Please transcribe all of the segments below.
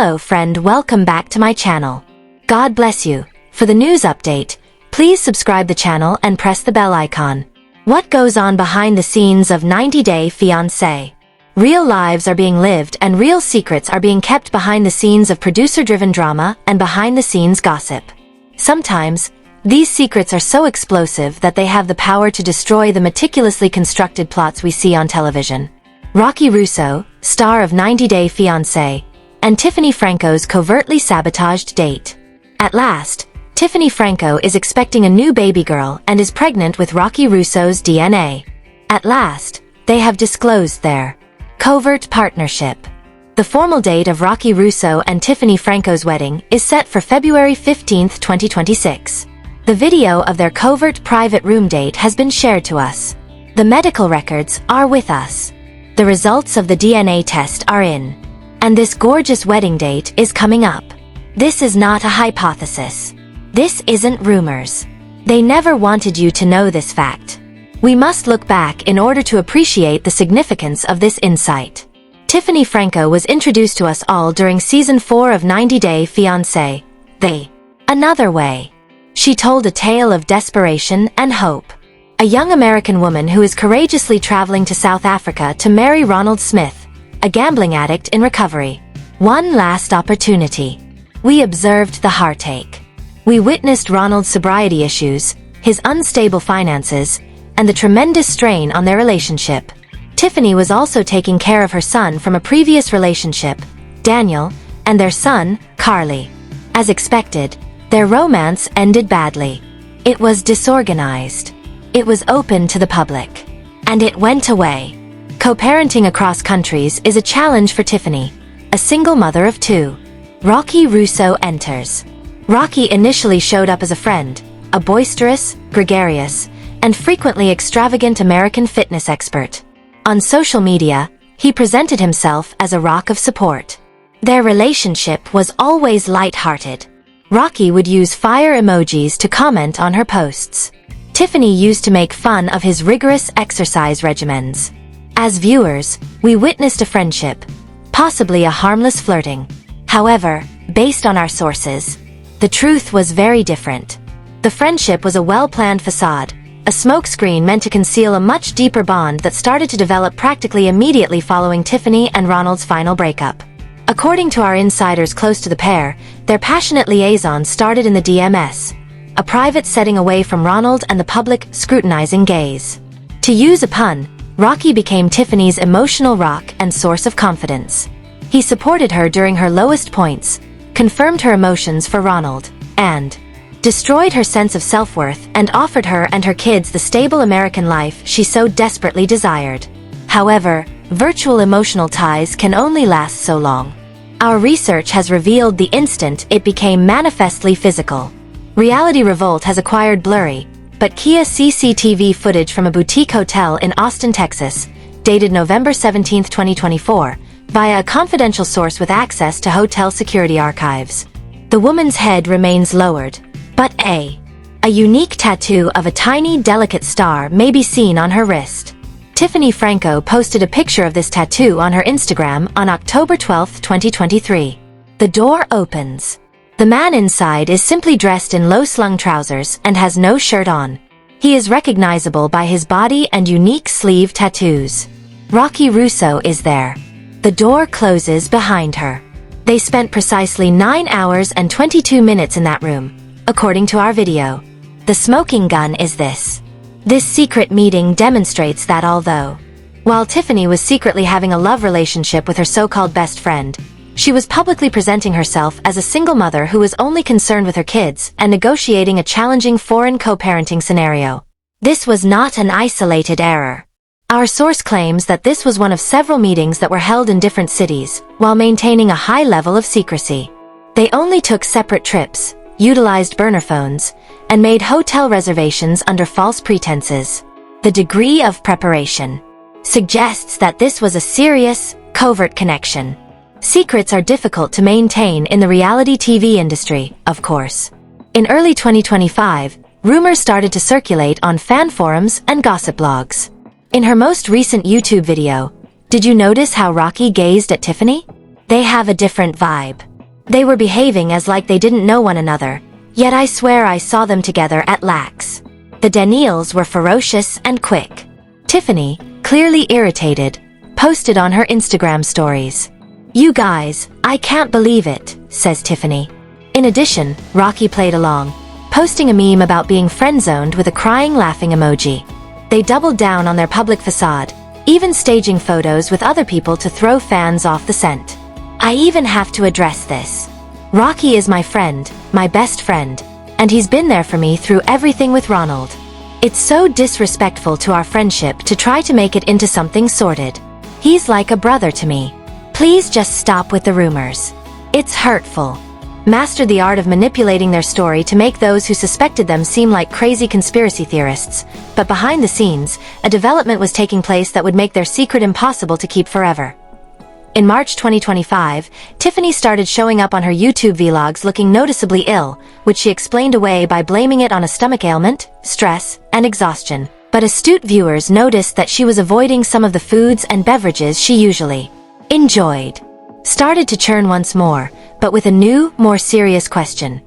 Hello friend, welcome back to my channel. God bless you. For the news update, please subscribe the channel and press the bell icon. What goes on behind the scenes of 90 Day Fiancé? Real lives are being lived and real secrets are being kept behind the scenes of producer-driven drama and behind-the-scenes gossip. Sometimes, these secrets are so explosive that they have the power to destroy the meticulously constructed plots we see on television. Rocky Russo, star of 90 Day Fiancé, and Tiffany Franco's covertly sabotaged date. At last, Tiffany Franco is expecting a new baby girl and is pregnant with Rocky Russo's DNA. At last, they have disclosed their covert partnership. The formal date of Rocky Russo and Tiffany Franco's wedding is set for February 15, 2026. The video of their covert private room date has been shared to us. The medical records are with us. The results of the DNA test are in. And this gorgeous wedding date is coming up. This is not a hypothesis. This isn't rumors. They never wanted you to know this fact. We must look back in order to appreciate the significance of this insight. Tiffany Franco was introduced to us all during season 4 of 90 Day Fiancé, Another Way. She told a tale of desperation and hope. A young American woman who is courageously traveling to South Africa to marry Ronald Smith, a gambling addict in recovery. One last opportunity. We observed the heartache. We witnessed Ronald's sobriety issues, his unstable finances, and the tremendous strain on their relationship. Tiffany was also taking care of her son from a previous relationship, Daniel, and their son, Carly. As expected, their romance ended badly. It was disorganized. It was open to the public. And it went away. Co-parenting across countries is a challenge for Tiffany, a single mother of 2. Rocky Russo enters. Rocky initially showed up as a friend, a boisterous, gregarious, and frequently extravagant American fitness expert. On social media, he presented himself as a rock of support. Their relationship was always light-hearted. Rocky would use fire emojis to comment on her posts. Tiffany used to make fun of his rigorous exercise regimens. As viewers, we witnessed a friendship, possibly a harmless flirting. However, based on our sources, the truth was very different. The friendship was a well-planned facade, a smokescreen meant to conceal a much deeper bond that started to develop practically immediately following Tiffany and Ronald's final breakup. According to our insiders close to the pair, their passionate liaison started in the DMS, a private setting away from Ronald and the public scrutinizing gaze. To use a pun, Rocky became Tiffany's emotional rock and source of confidence. He supported her during her lowest points, confirmed her emotions for Ronald, and destroyed her sense of self-worth and offered her and her kids the stable American life she so desperately desired. However, virtual emotional ties can only last so long. Our research has revealed the instant it became manifestly physical. Reality Revolt has acquired blurry, but Kia CCTV footage from a boutique hotel in Austin, Texas, dated November 17, 2024, via a confidential source with access to hotel security archives. The woman's head remains lowered, but a unique tattoo of a tiny, delicate star may be seen on her wrist. Tiffany Franco posted a picture of this tattoo on her Instagram on October 12, 2023. The door opens. The man inside is simply dressed in low-slung trousers and has no shirt on. He is recognizable by his body and unique sleeve tattoos. Rocky Russo is there. The door closes behind her. They spent precisely 9 hours and 22 minutes in that room, according to our video. The smoking gun is this. This secret meeting demonstrates that while Tiffany was secretly having a love relationship with her so-called best friend, she was publicly presenting herself as a single mother who was only concerned with her kids and negotiating a challenging foreign co-parenting scenario. This was not an isolated error. Our source claims that this was one of several meetings that were held in different cities, while maintaining a high level of secrecy. They only took separate trips, utilized burner phones, and made hotel reservations under false pretenses. The degree of preparation suggests that this was a serious, covert connection. Secrets are difficult to maintain in the reality TV industry, of course. In early 2025, rumors started to circulate on fan forums and gossip blogs. In her most recent YouTube video, did you notice how Rocky gazed at Tiffany? They have a different vibe. They were behaving as like they didn't know one another, yet I swear I saw them together at Lax. The Daniels were ferocious and quick. Tiffany, clearly irritated, posted on her Instagram stories. "You guys, I can't believe it," says Tiffany. In addition, Rocky played along, posting a meme about being friend-zoned with a crying laughing emoji. They doubled down on their public facade, even staging photos with other people to throw fans off the scent. I even have to address this. Rocky is my friend, my best friend, and he's been there for me through everything with Ronald. It's so disrespectful to our friendship to try to make it into something sordid. He's like a brother to me. Please just stop with the rumors. It's hurtful. Mastered the art of manipulating their story to make those who suspected them seem like crazy conspiracy theorists, but behind the scenes, a development was taking place that would make their secret impossible to keep forever. In March 2025, Tiffany started showing up on her YouTube vlogs looking noticeably ill, which she explained away by blaming it on a stomach ailment, stress, and exhaustion. But astute viewers noticed that she was avoiding some of the foods and beverages she usually enjoyed. Started to churn once more, but with a new, more serious question.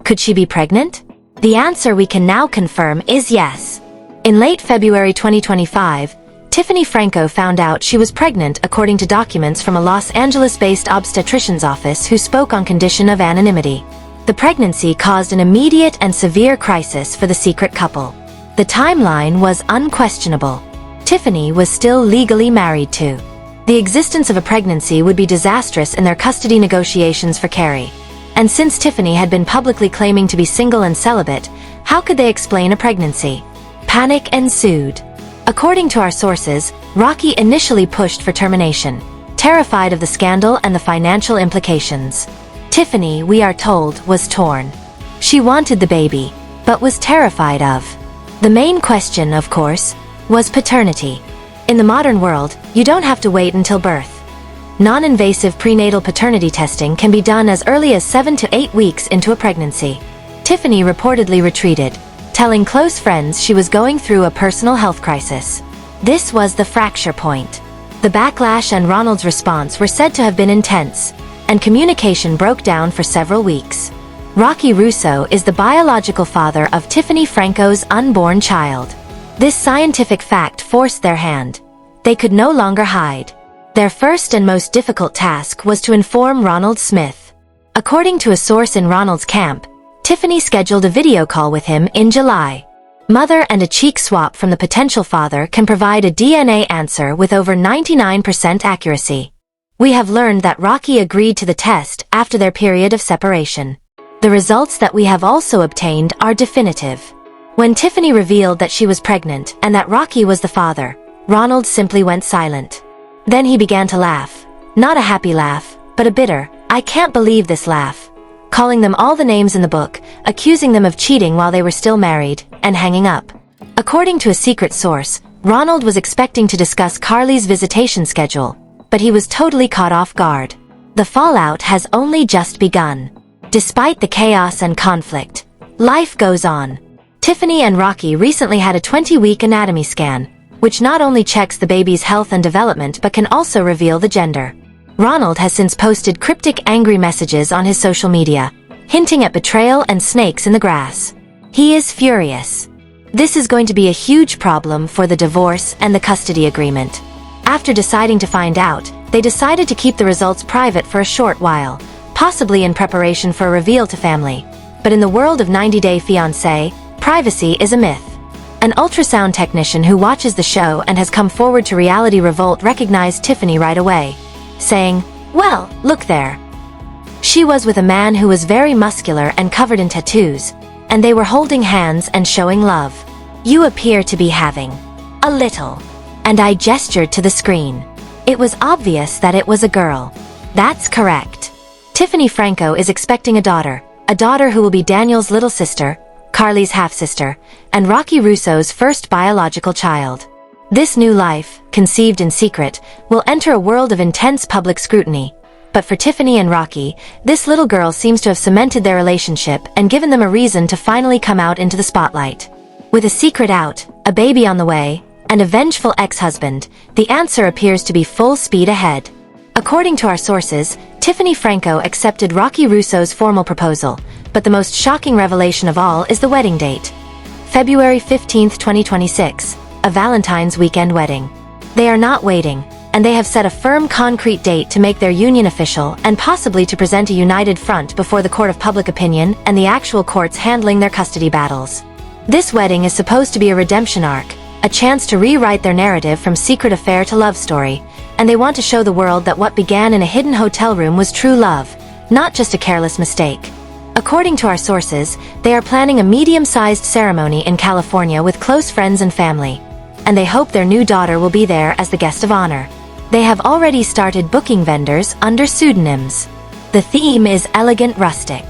Could she be pregnant? The answer we can now confirm is yes. In late February 2025, Tiffany Franco found out she was pregnant according to documents from a Los Angeles-based obstetrician's office who spoke on condition of anonymity. The pregnancy caused an immediate and severe crisis for the secret couple. The timeline was unquestionable. Tiffany was still legally married to. The existence of a pregnancy would be disastrous in their custody negotiations for Carrie. And since Tiffany had been publicly claiming to be single and celibate, how could they explain a pregnancy? Panic ensued. According to our sources, Rocky initially pushed for termination, terrified of the scandal and the financial implications. Tiffany, we are told, was torn. She wanted the baby, but was terrified of. The main question, of course, was paternity. In the modern world, you don't have to wait until birth. Non-invasive prenatal paternity testing can be done as early as 7 to 8 weeks into a pregnancy. Tiffany reportedly retreated, telling close friends she was going through a personal health crisis. This was the fracture point. The backlash and Ronald's response were said to have been intense, and communication broke down for several weeks. Rocky Russo is the biological father of Tiffany Franco's unborn child. This scientific fact forced their hand. They could no longer hide. Their first and most difficult task was to inform Ronald Smith. According to a source in Ronald's camp, Tiffany scheduled a video call with him in July. Mother and a cheek swap from the potential father can provide a DNA answer with over 99% accuracy. We have learned that Rocky agreed to the test after their period of separation. The results that we have also obtained are definitive. When Tiffany revealed that she was pregnant and that Rocky was the father, Ronald simply went silent. Then he began to laugh. Not a happy laugh, but a bitter, "I can't believe this" laugh. Calling them all the names in the book, accusing them of cheating while they were still married, and hanging up. According to a secret source, Ronald was expecting to discuss Carly's visitation schedule, but he was totally caught off guard. The fallout has only just begun. Despite the chaos and conflict, life goes on. Tiffany and Rocky recently had a 20-week anatomy scan, which not only checks the baby's health and development but can also reveal the gender. Ronald has since posted cryptic angry messages on his social media, hinting at betrayal and snakes in the grass. He is furious. This is going to be a huge problem for the divorce and the custody agreement. After deciding to find out, they decided to keep the results private for a short while, possibly in preparation for a reveal to family. But in the world of 90 Day Fiancé, privacy is a myth. An ultrasound technician who watches the show and has come forward to Reality Revolt recognized Tiffany right away, saying, "Well, look there." She was with a man who was very muscular and covered in tattoos, and they were holding hands and showing love. "You appear to be having a little." And I gestured to the screen. It was obvious that it was a girl. That's correct. Tiffany Franco is expecting a daughter who will be Daniel's little sister, Carly's half-sister, and Rocky Russo's first biological child. This new life, conceived in secret, will enter a world of intense public scrutiny. But for Tiffany and Rocky, this little girl seems to have cemented their relationship and given them a reason to finally come out into the spotlight. With a secret out, a baby on the way, and a vengeful ex-husband, the answer appears to be full speed ahead. According to our sources, Tiffany Franco accepted Rocky Russo's formal proposal, but the most shocking revelation of all is the wedding date. February 15, 2026, a Valentine's weekend wedding. They are not waiting, and they have set a firm concrete date to make their union official and possibly to present a united front before the court of public opinion and the actual courts handling their custody battles. This wedding is supposed to be a redemption arc, a chance to rewrite their narrative from secret affair to love story, and they want to show the world that what began in a hidden hotel room was true love, not just a careless mistake. According to our sources, they are planning a medium-sized ceremony in California with close friends and family, and they hope their new daughter will be there as the guest of honor. They have already started booking vendors under pseudonyms. The theme is elegant rustic.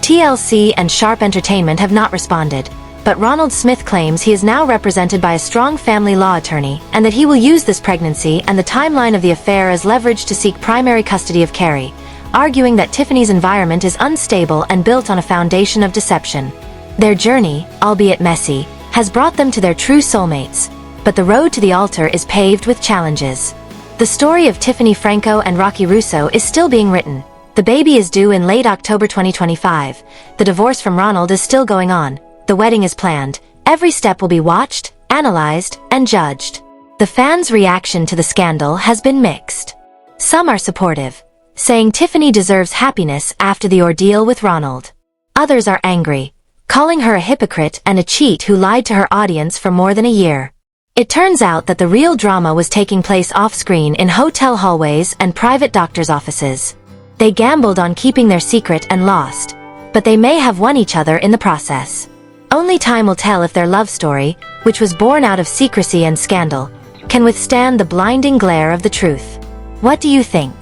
TLC and Sharp Entertainment have not responded, but Ronald Smith claims he is now represented by a strong family law attorney and that he will use this pregnancy and the timeline of the affair as leverage to seek primary custody of Carrie, arguing that Tiffany's environment is unstable and built on a foundation of deception. Their journey, albeit messy, has brought them to their true soulmates, but the road to the altar is paved with challenges. The story of Tiffany Franco and Rocky Russo is still being written. The baby is due in late October 2025. The divorce from Ronald is still going on. The wedding is planned. Every step will be watched, analyzed, and judged. The fans' reaction to the scandal has been mixed. Some are supportive, saying Tiffany deserves happiness after the ordeal with Ronald. Others are angry, calling her a hypocrite and a cheat who lied to her audience for more than a year. It turns out that the real drama was taking place off-screen in hotel hallways and private doctors' offices. They gambled on keeping their secret and lost, but they may have won each other in the process. Only time will tell if their love story, which was born out of secrecy and scandal, can withstand the blinding glare of the truth. What do you think?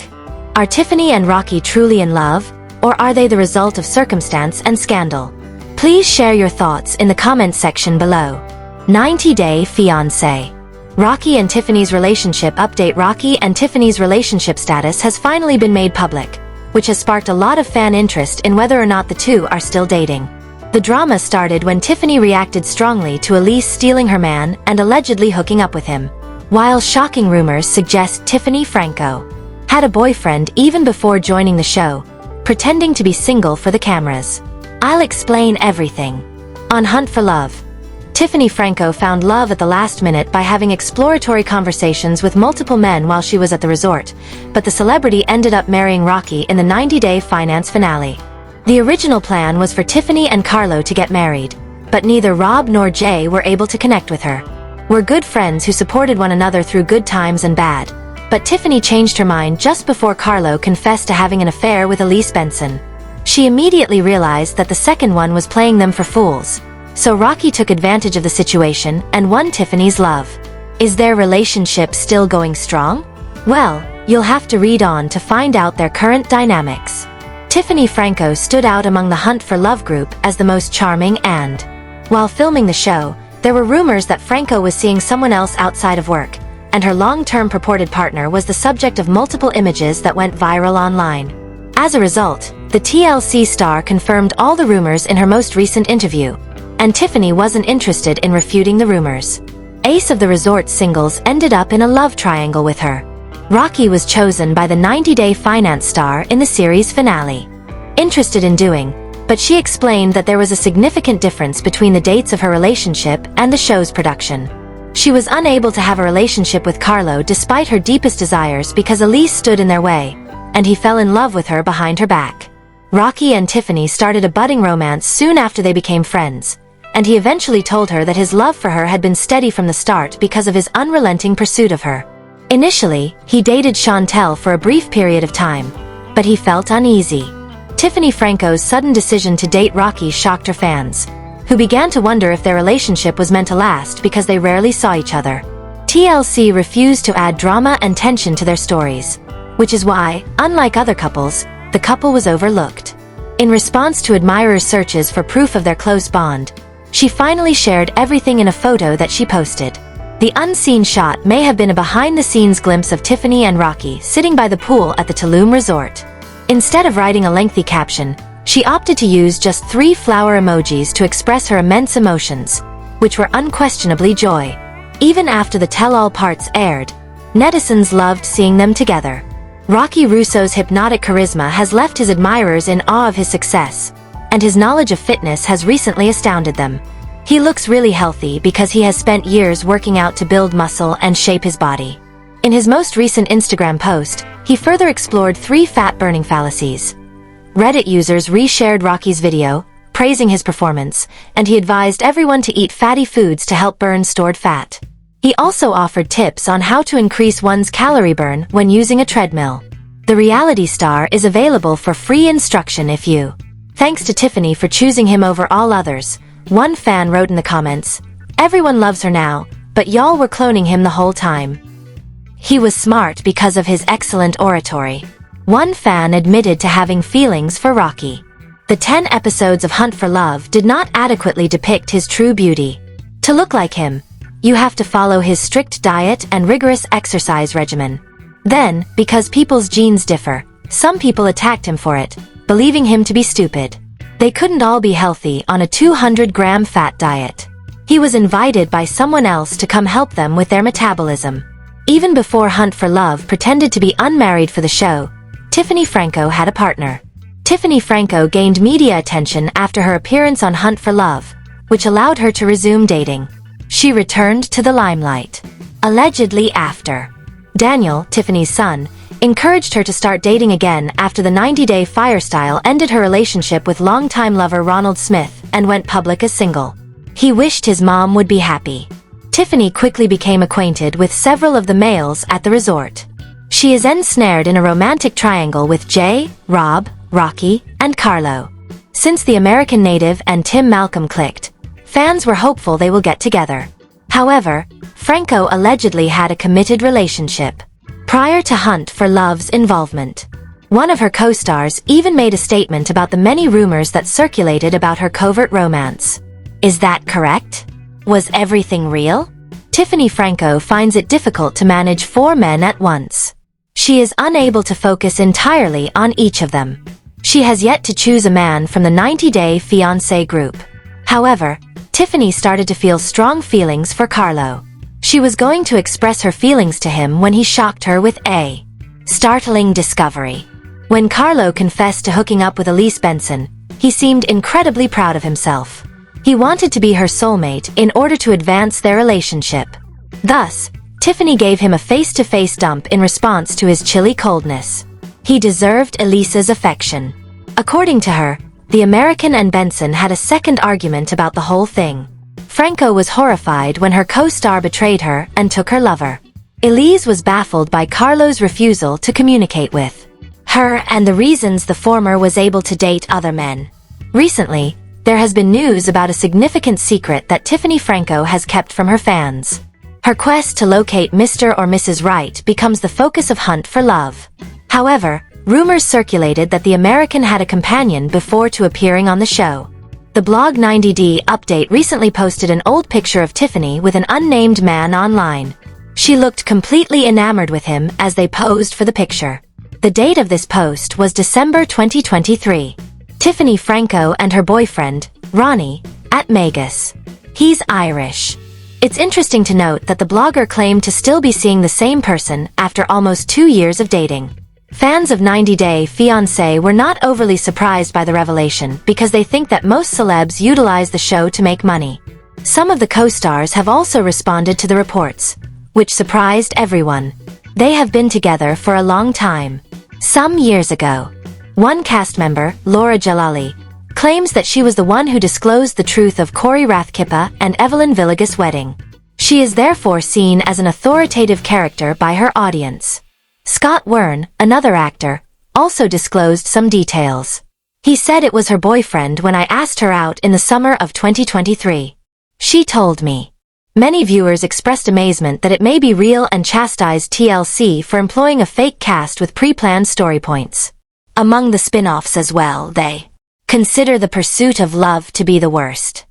Are Tiffany and Rocky truly in love, or are they the result of circumstance and scandal? Please share your thoughts in the comments section below. 90-Day Fiancé. Rocky and Tiffany's relationship update. Rocky and Tiffany's relationship status has finally been made public, which has sparked a lot of fan interest in whether or not the two are still dating. The drama started when Tiffany reacted strongly to Elise stealing her man and allegedly hooking up with him, while shocking rumors suggest Tiffany Franco had a boyfriend even before joining the show, pretending to be single for the cameras. I'll explain everything. On Hunt for Love. Tiffany Franco found love at the last minute by having exploratory conversations with multiple men while she was at the resort, but the celebrity ended up marrying Rocky in the 90-Day Finance finale. The original plan was for Tiffany and Carlo to get married, but neither Rob nor Jay were able to connect with her. We're good friends who supported one another through good times and bad, but Tiffany changed her mind just before Carlo confessed to having an affair with Elise Benson. She immediately realized that the second one was playing them for fools. So Rocky took advantage of the situation and won Tiffany's love. Is their relationship still going strong? Well, you'll have to read on to find out their current dynamics. Tiffany Franco stood out among the Hunt for Love group as the most charming and, while filming the show, there were rumors that Franco was seeing someone else outside of work, and her long-term purported partner was the subject of multiple images that went viral online. As a result, the TLC star confirmed all the rumors in her most recent interview, and Tiffany wasn't interested in refuting the rumors. Ace of the Resort singles ended up in a love triangle with her. Rocky was chosen by the 90-Day Finance star in the series finale. Interested in doing, but she explained that there was a significant difference between the dates of her relationship and the show's production. She was unable to have a relationship with Carlo despite her deepest desires because Elise stood in their way, and he fell in love with her behind her back. Rocky and Tiffany started a budding romance soon after they became friends, and he eventually told her that his love for her had been steady from the start because of his unrelenting pursuit of her. Initially, he dated Chantel for a brief period of time, but he felt uneasy. Tiffany Franco's sudden decision to date Rocky shocked her fans, who began to wonder if their relationship was meant to last because they rarely saw each other. TLC refused to add drama and tension to their stories, which is why, unlike other couples, the couple was overlooked. In response to admirers' searches for proof of their close bond, she finally shared everything in a photo that she posted. The unseen shot may have been a behind-the-scenes glimpse of Tiffany and Rocky sitting by the pool at the Tulum resort. Instead of writing a lengthy caption, she opted to use just 3 flower emojis to express her immense emotions, which were unquestionably joy. Even after the tell-all parts aired, netizens loved seeing them together. Rocky Russo's hypnotic charisma has left his admirers in awe of his success, and his knowledge of fitness has recently astounded them. He looks really healthy because he has spent years working out to build muscle and shape his body. In his most recent Instagram post, he further explored 3 fat-burning fallacies. Reddit users reshared Rocky's video, praising his performance, and he advised everyone to eat fatty foods to help burn stored fat. He also offered tips on how to increase one's calorie burn when using a treadmill. The reality star is available for free instruction if you. Thanks to Tiffany for choosing him over all others. One fan wrote in the comments, "Everyone loves her now, but y'all were cloning him the whole time." He was smart because of his excellent oratory. One fan admitted to having feelings for Rocky. The 10 episodes of Hunt for Love did not adequately depict his true beauty. To look like him, you have to follow his strict diet and rigorous exercise regimen. Then, because people's genes differ, some people attacked him for it, believing him to be stupid. They couldn't all be healthy on a 200-gram fat diet. He was invited by someone else to come help them with their metabolism. Even before Hunt for Love pretended to be unmarried for the show, Tiffany Franco had a partner. Tiffany Franco gained media attention after her appearance on Hunt for Love, which allowed her to resume dating. She returned to the limelight. Allegedly after Daniel, Tiffany's son, encouraged her to start dating again after the 90-day fire style ended her relationship with longtime lover Ronald Smith and went public as single. He wished his mom would be happy. Tiffany quickly became acquainted with several of the males at the resort. She is ensnared in a romantic triangle with Jay, Rob, Rocky, and Carlo. Since the American native and Tim Malcolm clicked, fans were hopeful they will get together. However, Franco allegedly had a committed relationship prior to Hunt for Love's involvement. One of her co-stars even made a statement about the many rumors that circulated about her covert romance. Is that correct? Was everything real? Tiffany Franco finds it difficult to manage 4 men at once. She is unable to focus entirely on each of them. She has yet to choose a man from the 90-day Fiancé group. However, Tiffany started to feel strong feelings for Carlo. She was going to express her feelings to him when he shocked her with a startling discovery. When Carlo confessed to hooking up with Elise Benson, he seemed incredibly proud of himself. He wanted to be her soulmate in order to advance their relationship. Thus, Tiffany gave him a face-to-face dump in response to his chilly coldness. He deserved Elise's affection. According to her, the American and Benson had a second argument about the whole thing. Franco was horrified when her co-star betrayed her and took her lover. Elise was baffled by Carlo's refusal to communicate with her and the reasons the former was able to date other men. Recently, there has been news about a significant secret that Tiffany Franco has kept from her fans. Her quest to locate Mr. or Mrs. Right becomes the focus of Hunt for Love. However, rumors circulated that the American had a companion before to appearing on the show. The blog 90D Update recently posted an old picture of Tiffany with an unnamed man online. She looked completely enamored with him as they posed for the picture. The date of this post was December 2023. Tiffany Franco and her boyfriend, Ronnie, at Megas. He's Irish. It's interesting to note that the blogger claimed to still be seeing the same person after almost 2 years of dating. Fans of 90 Day Fiancé were not overly surprised by the revelation because they think that most celebs utilize the show to make money. Some of the co-stars have also responded to the reports, which surprised everyone. They have been together for a long time. Some years ago, one cast member, Laura Jalali, claims that she was the one who disclosed the truth of Corey Rathkippa and Evelyn Villegas' wedding. She is therefore seen as an authoritative character by her audience. Scott Wern, another actor, also disclosed some details. He said it was her boyfriend when I asked her out in the summer of 2023. She told me. Many viewers expressed amazement that it may be real and chastised TLC for employing a fake cast with pre-planned story points. Among the spin-offs as well, they consider The Pursuit of Love to be the worst.